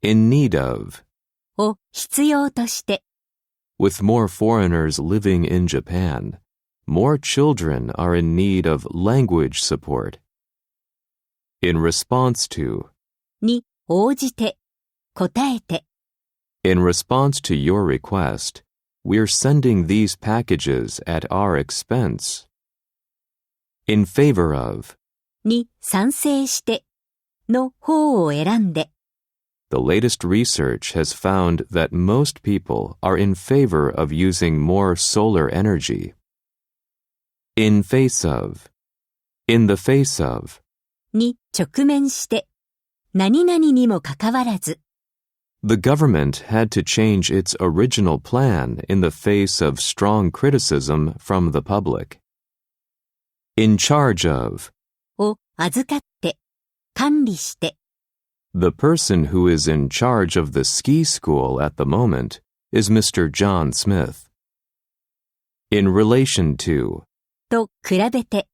in need of. を必要として。With more foreigners living in Japan, more children are in need of language support. In response to. に応じて。答えて。In response to your request, we're sending these packages at our expense. In favor of. に賛成して。の方を選んで。The latest research has found that most people are in favor of using more solar energy. In face of. In the face of. に直面して。何々にもかかわらず。The government had to change its original plan in the face of strong criticism from the public. In charge of. を預かって。管理して。The person who is in charge of the ski school at the moment is Mr. John Smith. In relation to. と比べて。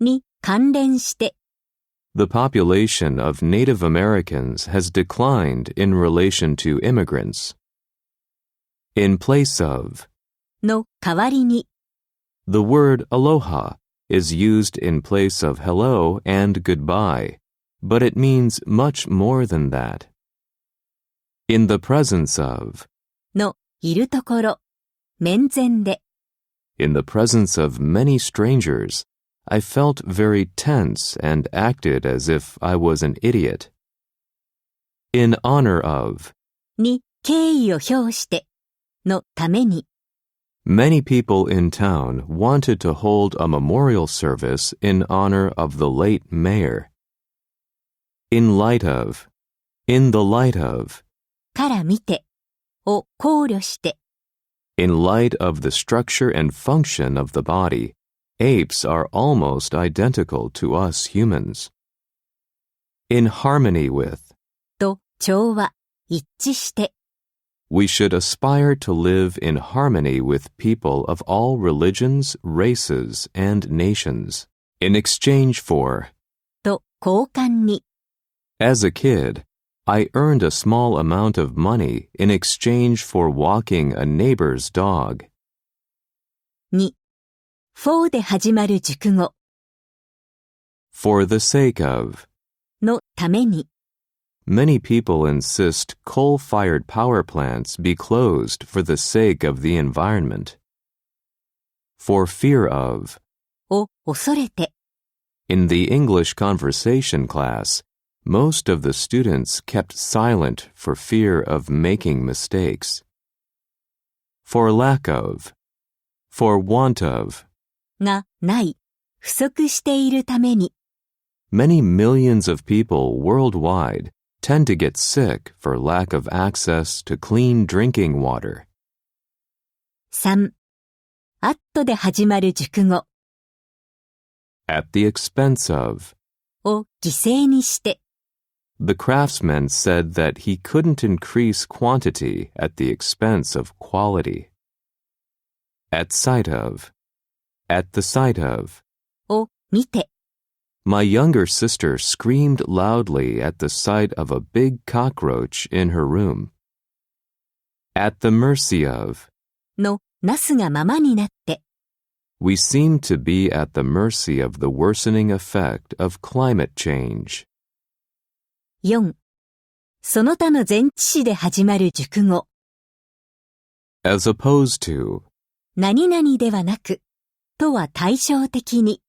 に関連して。The population of Native Americans has declined in relation to immigrants. In place of. の代わりに。The word aloha is used in place of hello and goodbye, but it means much more than that. In the presence of. のいるところ。面前で。In the presence of many strangers, I felt very tense and acted as if I was an idiot. In honor of. に敬意を表して。のために。Many people in town wanted to hold a memorial service in honor of the late mayor. In light of. In the light of. から見て。を考慮して。In light of the structure and function of the body, apes are almost identical to us humans. In harmony with. と調和。一致して。We should aspire to live in harmony with people of all religions, races, and nations. In exchange for. と交換に。As a kid, I earned a small amount of money in exchange for walking a neighbor's dog. 2. 4で始まる熟語。For the sake of. のために。Many people insist coal-fired power plants be closed for the sake of the environment. For fear of. を恐れて。In the English conversation class, most of the students kept silent for fear of making mistakes. For lack of. For want of. がない。不足しているために。Many millions of people worldwide tend to get sick for lack of access to clean drinking water. 3. アットで始まる熟語。At the expense of. を犠牲にして。The craftsman said that he couldn't increase quantity at the expense of quality. At sight of. At the sight of. を見て。My younger sister screamed loudly at the sight of a big cockroach in her room. At the mercy of. のなすがままになって。We seem to be at the mercy of the worsening effect of climate change. 4. その他の前置詞で始まる熟語。As opposed to. 何々ではなく、とは対照的に。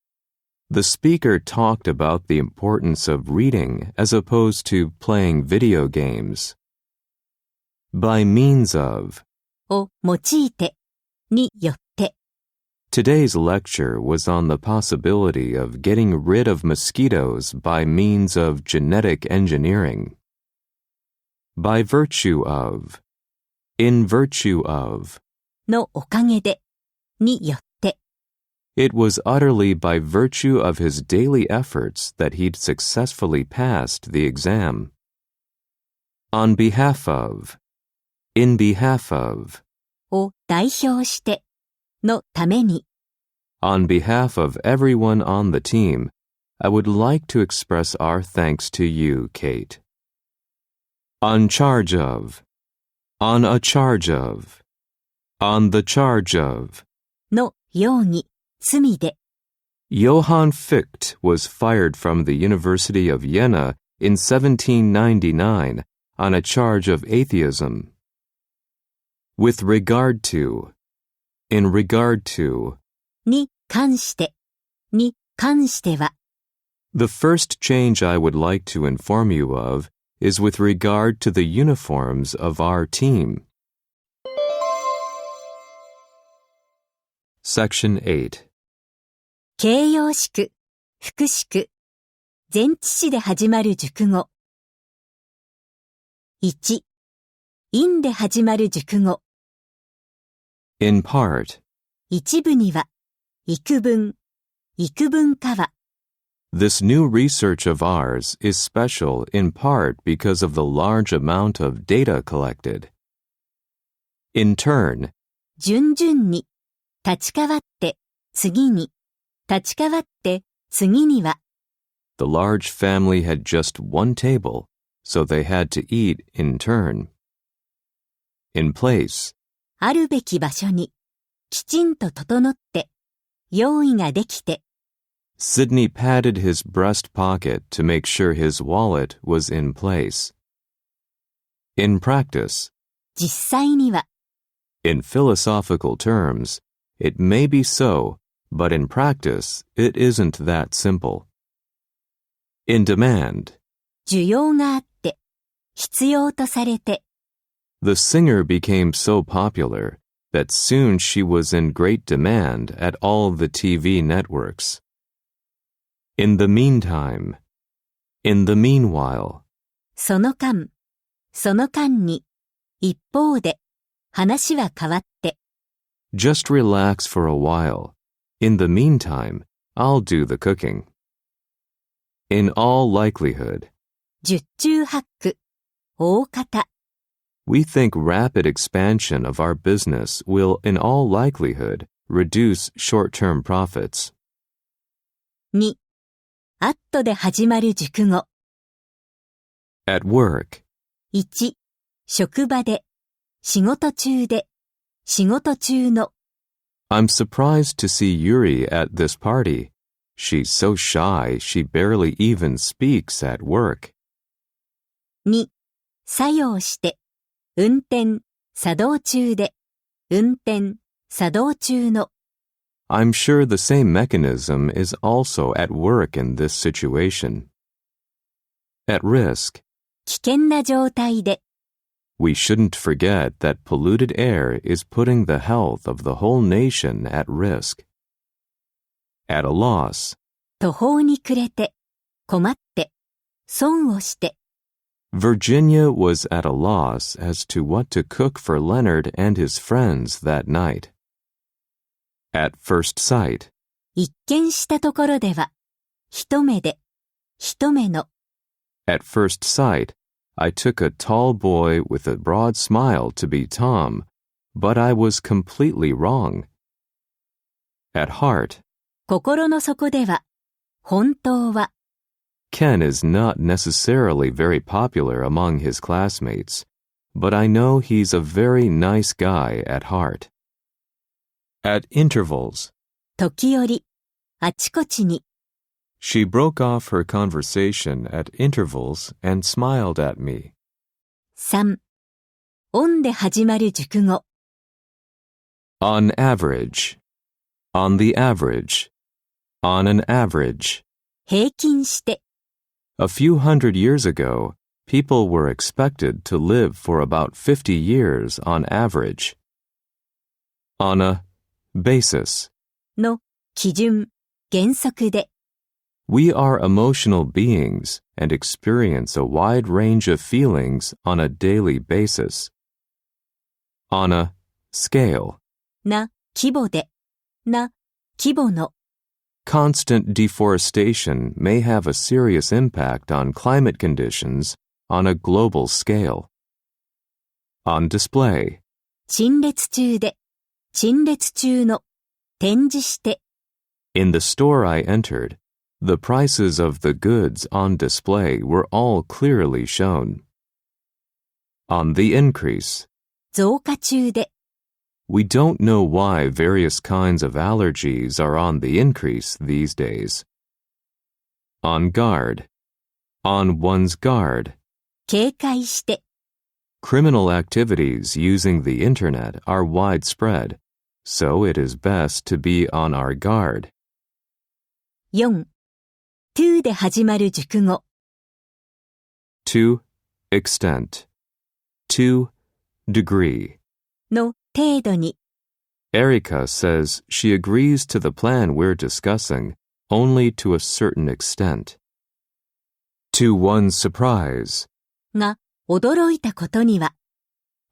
The speaker talked about the importance of reading as opposed to playing video games. By means of. を用いて。によって。Today's lecture was on the possibility of getting rid of mosquitoes by means of genetic engineering. By virtue of. In virtue of. のおかげで。によって。It was utterly by virtue of his daily efforts that he'd successfully passed the exam. On behalf of. In behalf of. を代表して。のために。On behalf of everyone on the team, I would like to express our thanks to you, Kate. on charge of, on a charge of, on the charge of. のように、罪で。Johann Fichte was fired from the University of Jena in 1799 on a charge of atheism. With regard to, in regard to. に関して、に関しては。The first change I would like to inform you of is with regard to the uniforms of our team. Section 8. 形容詞句、副詞句、前置詞で始まる熟語。1、in で始まる熟語。In part. 一部には、幾分、幾分かは。This new research of ours is special in part because of the large amount of data collected. In turn. 順々に、立ち代わって、次に、立ち代わって、次には。The large family had just one table, so they had to eat in turn. In place. あるべき場所に、きちんと整って、用意ができて。Sidney patted his breast pocket to make sure his wallet was in place. In practice. 実際には。In philosophical terms, it may be so, but in practice, it isn't that simple. In demand. 需要があって、必要とされて。The singer became so popular that soon she was in great demand at all the TV networks. In the meantime. In the meanwhile. その間に、一方で、話は変わって。Just relax for a while. In the meantime, I'll do the cooking. In all likelihood. 十中八九、大方。We think rapid expansion of our business will, in all likelihood, reduce short-term profits. 2. アットで始まる熟語。At work. 1. 職場で、仕事中で、仕事中の。I'm surprised to see Yuri at this party. She's so shy she barely even speaks at work. 2. 作用して、運転、作動中で、運転、作動中の。I'm sure the same mechanism is also at work in this situation. At risk. 危険な状態で。We shouldn't forget that polluted air is putting the health of the whole nation at risk. At a loss. 途方に暮れて、困って、損をして。Virginia was at a loss as to what to cook for Leonard and his friends that night. At first sight. 一見したところでは、一目で、一目の。At first sight, I took a tall boy with a broad smile to be Tom, but I was completely wrong. At heart. 心の底では、本当は。Ken is not necessarily very popular among his classmates, but I know he's a very nice guy at heart. At intervals. 時折、あちこちに。She broke off her conversation at intervals and smiled at me. 3. オンで始まる熟語。On average. On the average. On an average. 平均して。A few hundred years ago, people were expected to live for about 50 years on average. On a basis. の基準、原則で。We are emotional beings and experience a wide range of feelings on a daily basis. On a scale. な規模で。な規模の。Constant deforestation may have a serious impact on climate conditions on a global scale. On display. 陳列中で。陳列中の。展示して。In the store I entered, the prices of the goods on display were all clearly shown. On the increase. 増加中で。We don't know why various kinds of allergies are on the increase these days. On guard. On one's guard. 警戒して。Criminal activities using the internet are widespread, so it is best to be on our guard. 4. to で始まる熟語。To extent. To degree. の程度に。Erica says she agrees to the plan we're discussing only to a certain extent. To one's surprise. が、驚いたことには。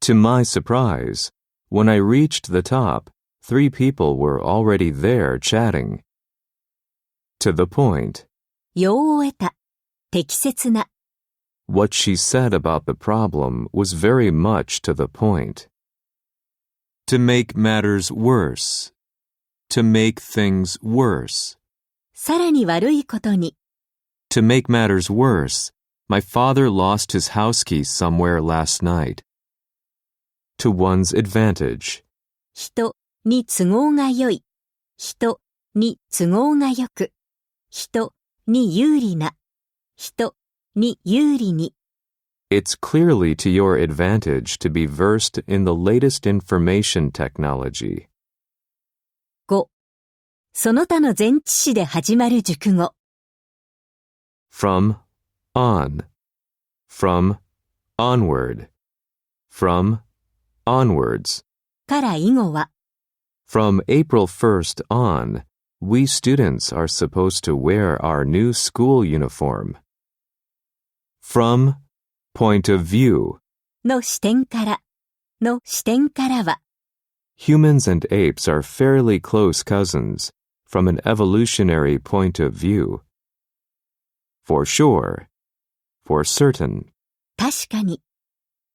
To my surprise, when I reached the top, 3 people were already there chatting. To the point. 用を得た。適切な。What she said about the problem was very much to the point. To make matters worse. To make things worse. さらに悪いことに。To make matters worse, my father lost his house key somewhere last night. To one's advantage. 人に都合が良い。人に都合が良く。人に有利な。人に有利に。It's clearly to your advantage to be versed in the latest information technology. 5. その他の前置詞で始まる熟語。From, on. From, onward. From, onwards. から以後は。From April 1st on, we students are supposed to wear our new school uniform. From, point of view. の視点から。の視点からは。Humans and apes are fairly close cousins, from an evolutionary point of view. For sure. For certain. 確かに。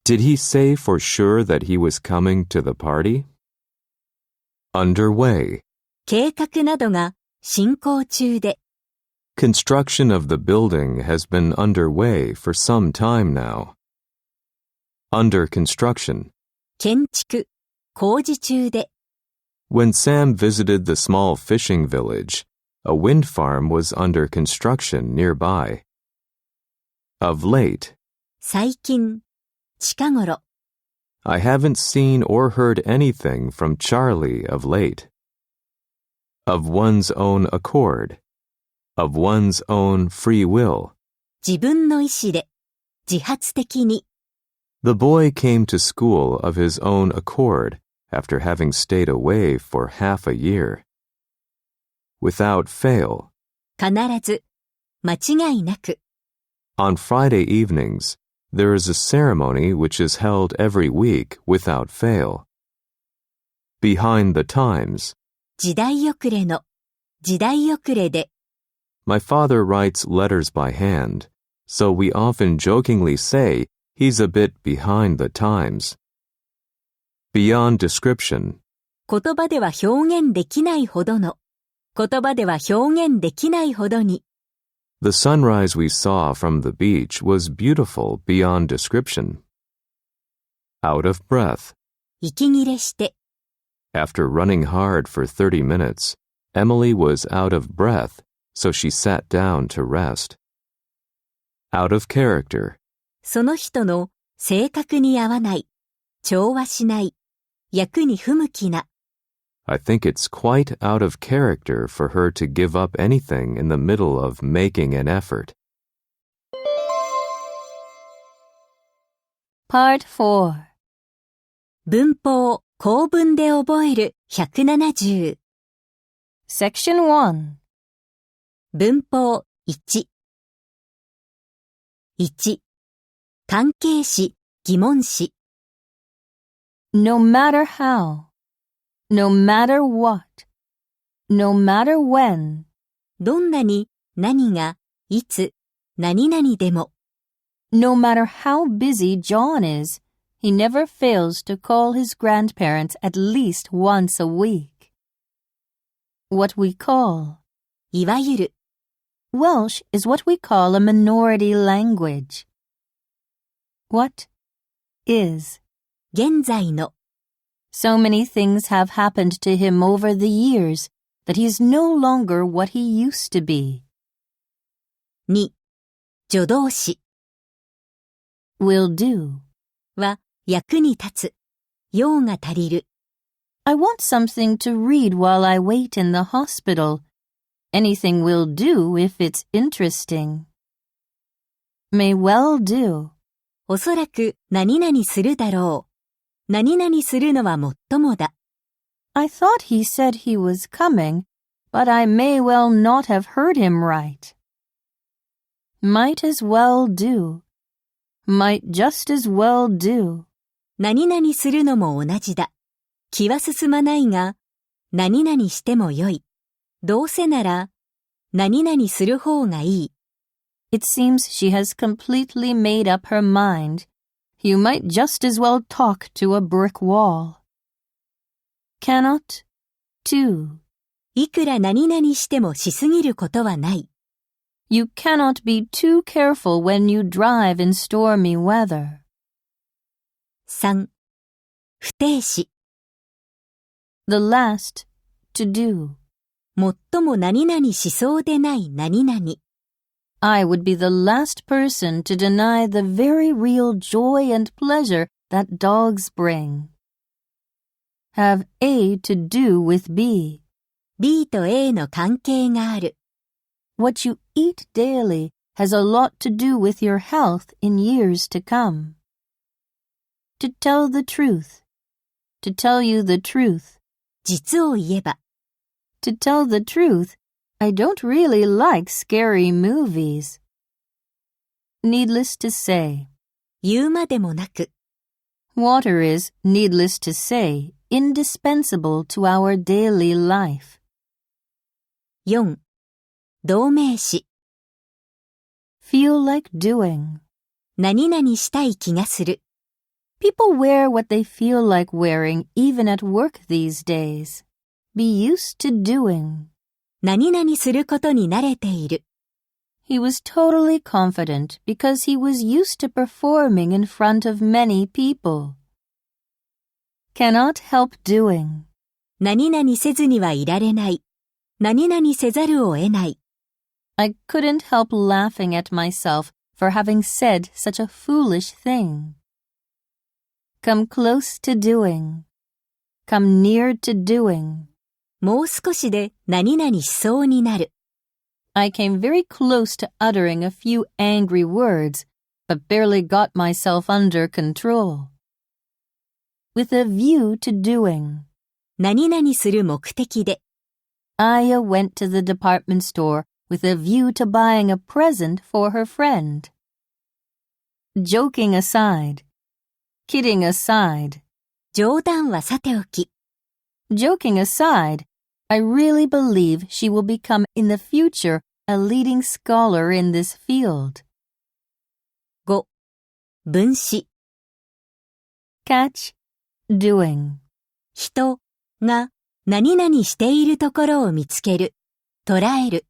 Did he say for sure that he was coming to the party? Underway. 計画などが進行中で。Construction of the building has been underway for some time now. Under construction. 建築、工事中で。When Sam visited the small fishing village, a wind farm was under construction nearby. Of late. 最近、近頃。I haven't seen or heard anything from Charlie of late. Of one's own accord. Of one's own free will. 自分の意思で、自発的に。The boy came to school of his own accord after having stayed away for half a year. Without fail. 必ず、間違いなく。On Friday evenings, there is a ceremony which is held every week without fail. Behind the times. 時代遅れの、時代遅れで。My father writes letters by hand, so we often jokingly say he's a bit behind the times. Beyond description. 言葉では表現できないほどの。言葉では表現できないほどに。The sunrise we saw from the beach was beautiful beyond description. Out of breath. 息切れして。After running hard for 30 minutes, Emily was out of breath, so she sat down to rest. Out of character. その人の性格に合わない。調和しない。役に不向きな。I think it's quite out of character for her to give up anything in the middle of making an effort. Part 4. 文法、構文で覚える170。Section 1. 文法1。1. 関係詞、疑問詞。No matter how. No matter what. No matter when. どんなに、何が、いつ、何々でも。No matter how busy John is, he never fails to call his grandparents at least once a week. What we call. いわゆる。Welsh is what we call a minority language. What is. 現在の So many things have happened to him over the years that he is no longer what he used to be. 2. 助動詞 Will do. は役に立つ。用が足りる。I want something to read while I wait in the hospital. Anything will do if it's interesting. May well do. おそらく何々するだろう。何々するのはもっともだ。I thought he said he was coming, but I may well not have heard him right. Might as well do. Might just as well do. 何々するのも同じだ。気は進まないが、何々してもよい。どうせなら、何々する方がいい。It seems she has completely made up her mind. You might just as well talk to a brick wall. Cannot, to. いくら何々してもしすぎることはない。You cannot be too careful when you drive in stormy weather. 3. 不定詞 The last, to do. 最も何々しそうでない何々。I would be the last person to deny the very real joy and pleasure that dogs bring. Have A to do with B. B と A の関係がある。What you eat daily has a lot to do with your health in years to come. To tell the truth. To tell you the truth. 実を言えば。To tell the truth, I don't really like scary movies. Needless to say. 言うまでもなく。Water is, needless to say, indispensable to our daily life. 4. 動名詞 Feel like doing. 何々したい気がする。People wear what they feel like wearing even at work these days. Be used to doing. 何々することに慣れている。He was totally confident because he was used to performing in front of many people. Cannot help doing. 何々せずにはいられない。何々せざるを得ない。I couldn't help laughing at myself for having said such a foolish thing. Come close to doing. Come near to doing. もう少しで何々しそうになる。I came very close to uttering a few angry words, but barely got myself under control. With a view to doing. 何々する目的で。Aya went to the department store with a view to buying a present for her friend. Joking aside. Kidding aside. 冗談はさておき。Joking aside, I really believe she will become in the future a leading scholar in this field. 5. 分詞 Catch, doing. 人が何々しているところを見つける。捉える。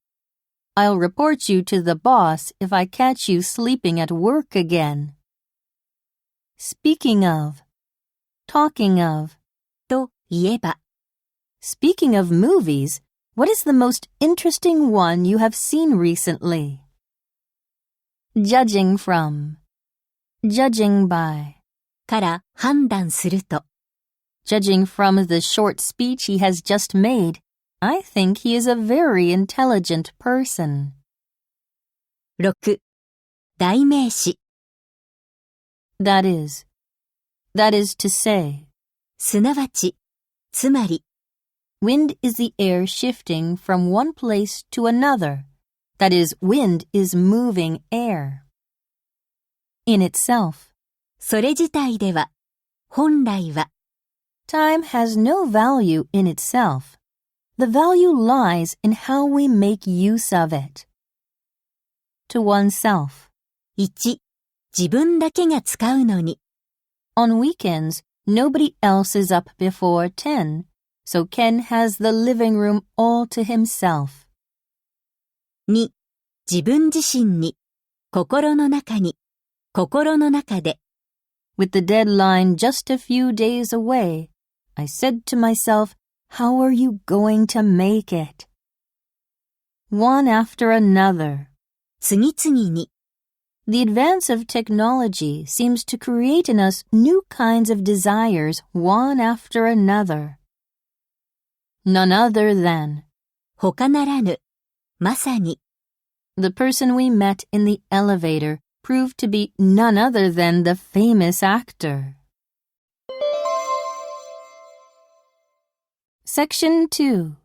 I'll report you to the boss if I catch you sleeping at work again. Speaking of. Talking of. と言えば。Speaking of movies, what is the most interesting one you have seen recently? Judging from. Judging by. から判断すると。Judging from the short speech he has just made, I think he is a very intelligent person. 6. 代名詞 That is. That is to say. すなわち、つまり。Wind is the air shifting from one place to another. That is, wind is moving air. In itself. それ自体では、本来は。Time has no value in itself. The value lies in how we make use of it. To oneself. 1. 自分だけが使うのに。On weekends, nobody else is up before 10, so Ken has the living room all to himself. 2. 自分自身に、心の中に、心の中で。with the deadline just a few days away, I said to myself, how are you going to make it? One after another. 次々に。The advance of technology seems to create in us new kinds of desires one after another. None other than. 他ならぬ。まさに。The person we met in the elevator proved to be none other than the famous actor. Section 2.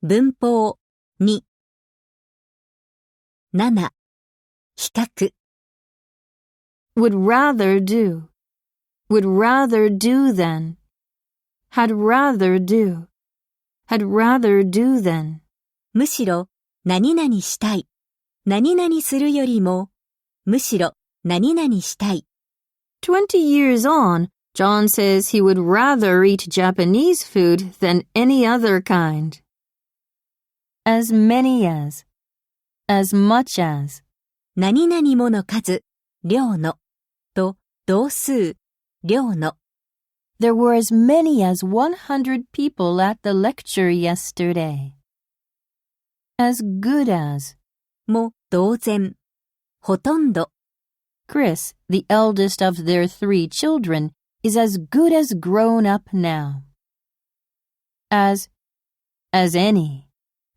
文法2。7. 比較。Would rather do. Would rather do than. Had rather do. Had rather do than. むしろ、何々したい。何々するよりも、むしろ、何々したい。20 years on, John says he would rather eat Japanese food than any other kind. As many as. As much as. 何々もの数、量の、と、同数、量の。There were as many as 100 people at the lecture yesterday. As good as. も、同然。ほとんど。Chris, the eldest of their 3 children, is as good as grown up now. As any.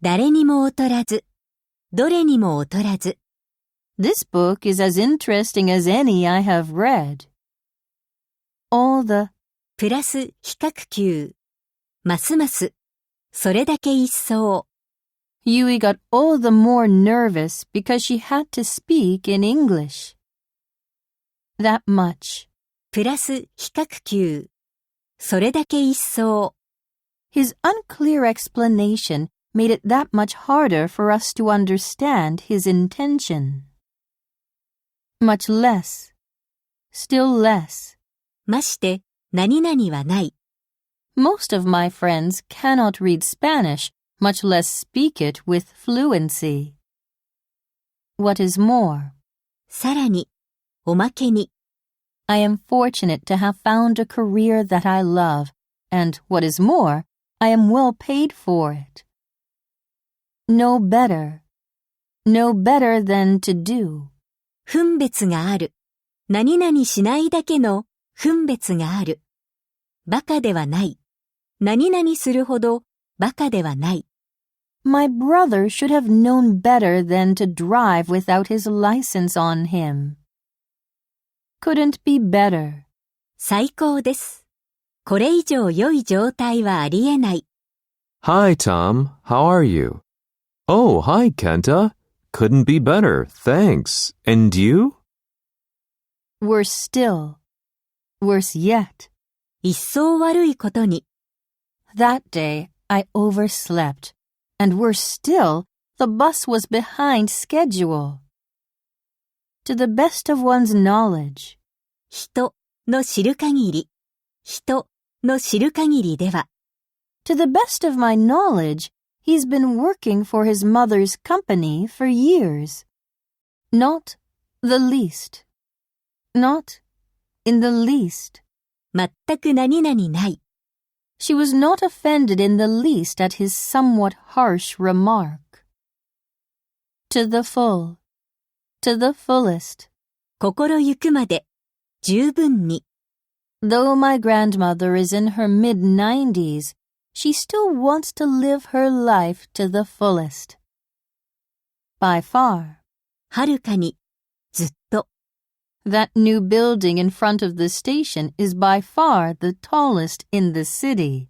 誰にも劣らず。どれにも劣らず。This book is as interesting as any I have read. All the. プラス比較級。ますます。それだけ一層。Yui got all the more nervous because she had to speak in English. That much. プラス比較級。それだけ一層。His unclear explanation made it that much harder for us to understand his intention. Much less. Still less. まして、何々はない。Most of my friends cannot read Spanish, much less speak it with fluency. What is more? さらに、おまけに。I am fortunate to have found a career that I love, and what is more, I am well paid for it. No better. No better than to do. 分別がある。何々しないだけの分別がある。バカではない。何々するほどバカではない。My brother should have known better than to drive without his license on him. Couldn't be better. 最高です。これ以上良い状態はありえない。Hi, Tom. How are you? Oh, hi, Kenta. Couldn't be better, thanks. And you? Worse still. Worse yet. 一層悪いことに。That day, I overslept. And worse still, the bus was behind schedule. To the best of one's knowledge. 人の知る限り。人の知る限りでは。To the best of my knowledge, he's been working for his mother's company for years. Not the least. Not in the least. 全く何々ない。She was not offended in the least at his somewhat harsh remark. To the full. To the fullest. 心ゆくまで。十分に。Though my grandmother is in her mid-90s, she still wants to live her life to the fullest. By far. はるかに。ずっと。That new building in front of the station is by far the tallest in the city.